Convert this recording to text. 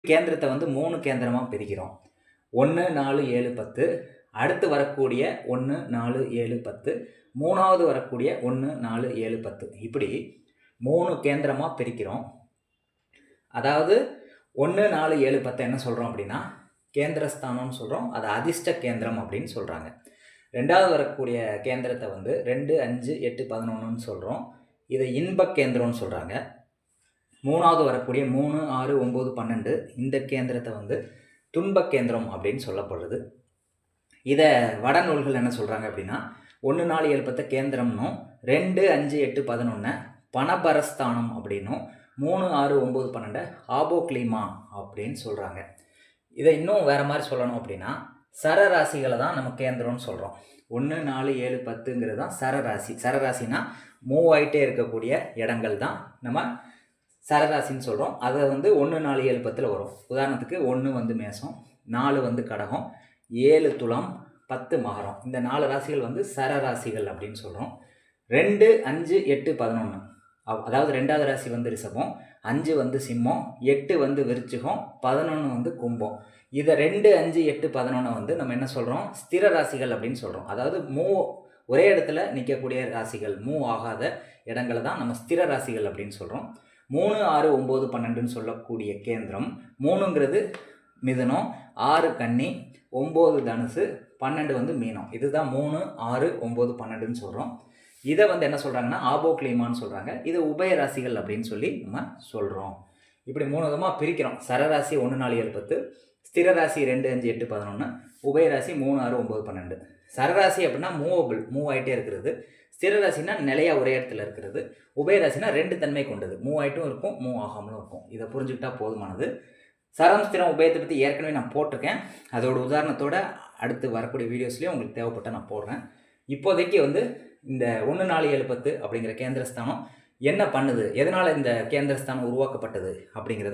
கேந்திரத்தை வந்து 3 கேந்திரமாக பிரிக்கிறோம். 1, 4, 7, 10. அடுத்து வரக்கூடிய 1, 4, 7, 10. மூணாவது வரக்கூடிய 1, 4, 7, 10. இப்படி 3 கேந்திரமாக பிரிக்கிறோம். அதாவது 1, 4, 7, 10 என்ன சொல்கிறோம் அப்படின்னா கேந்திரஸ்தானம்னு சொல்கிறோம். அது அதிர்ஷ்ட கேந்திரம் அப்படின்னு சொல்கிறாங்க. ரெண்டாவது வரக்கூடிய கேந்திரத்தை வந்து 2, 5, 8, 11ன்னு சொல்கிறோம். இதை இன்ப கேந்திரம்னு சொல்கிறாங்க. மூணாவது வரக்கூடிய 3, 6, 9, 12 இந்த கேந்திரத்தை வந்து துன்ப கேந்திரம் அப்படின்னு சொல்லப்படுறது. இதை வட நூல்கள் என்ன சொல்கிறாங்க அப்படின்னா 1, 4, 7, 10 கேந்திரம்னும் 2, 5, 8, 11 பணபரஸ்தானம் அப்படின்னும் 3, 6, 9, 12 ஆபோக்ளிமா அப்படின்னு சொல்கிறாங்க. இதை இன்னும் வேறு மாதிரி சொல்லணும் அப்படின்னா சரராசிகளை தான் நம்ம கேந்திரம்னு சொல்கிறோம். 1, 4, 7, 10ங்கிறது தான் சரராசி. சரராசினா மூவ் ஆகிட்டே இருக்கக்கூடிய இடங்கள் தான் நம்ம சரராசின்னு சொல்கிறோம். அதை வந்து 1, 4, 7, 10 வரும். உதாரணத்துக்கு 1 வந்து மேசம், 4 வந்து கடகம், 7 துலாம், 10 மகரம். இந்த 4 ராசிகள் வந்து சரராசிகள் அப்படின்னு சொல்கிறோம். 2, 5, 8, 11 அதாவது 2வது ராசி வந்து ரிஷபம், 5 வந்து சிம்மம், 8 வந்து விருச்சிகம், 11 வந்து கும்பம். இதை 2, 5, 8, 11 வந்து நம்ம என்ன சொல்கிறோம் ஸ்திர ராசிகள் அப்படின்னு சொல்கிறோம். அதாவது ஒரே இடத்துல நிற்கக்கூடிய ராசிகள், மூவ் ஆகாத இடங்களை தான் நம்ம ஸ்திர ராசிகள் அப்படின்னு சொல்கிறோம். 3, 6, 9, 12ன்னு சொல்லக்கூடிய கேந்திரம். 3ங்கிறது மிதுனம், 6 கன்னி, 9 தனுசு, 12 வந்து மீனம். இதுதான் 3, 6, 9, 12ன்னு சொல்கிறோம். இதை வந்து என்ன சொல்கிறாங்கன்னா ஆபோக்ளிமான்னு சொல்கிறாங்க. இது உபயராசிகள் அப்படின்னு சொல்லி நம்ம சொல்கிறோம். இப்படி 3 விதமாக பிரிக்கிறோம். சரராசி 1, 4, 7, 10, ஸ்திர ராசி 2, 5, 8, 11, உபயராசி 3, 6, 9, 12. சரராசி அப்படின்னா மூவ் ஆகிட்டே இருக்கிறது. ஸ்திரராசினா நிலையாக ஒரே இடத்துல இருக்கிறது. உபயராசினா 2 தன்மை கொண்டது, மூவ் ஆகிட்டும் இருக்கும், மூவ் ஆகாமலும் இருக்கும். இதை புரிஞ்சுக்கிட்டா போதுமானது. சரம் ஸ்திரம் உபயத்தை பற்றி ஏற்கனவே நான் போட்டிருக்கேன். அதோட உதாரணத்தோட அடுத்து வரக்கூடிய வீடியோஸ்லேயும் உங்களுக்கு தேவைப்பட்ட நான் போடுறேன். இப்போதைக்கு வந்து இந்த 1, 4, 7, 10 அப்படிங்கிற கேந்திரஸ்தானம் என்ன பண்ணுது, எதனால் இந்த கேந்திரஸ்தானம் உருவாக்கப்பட்டது அப்படிங்கிறத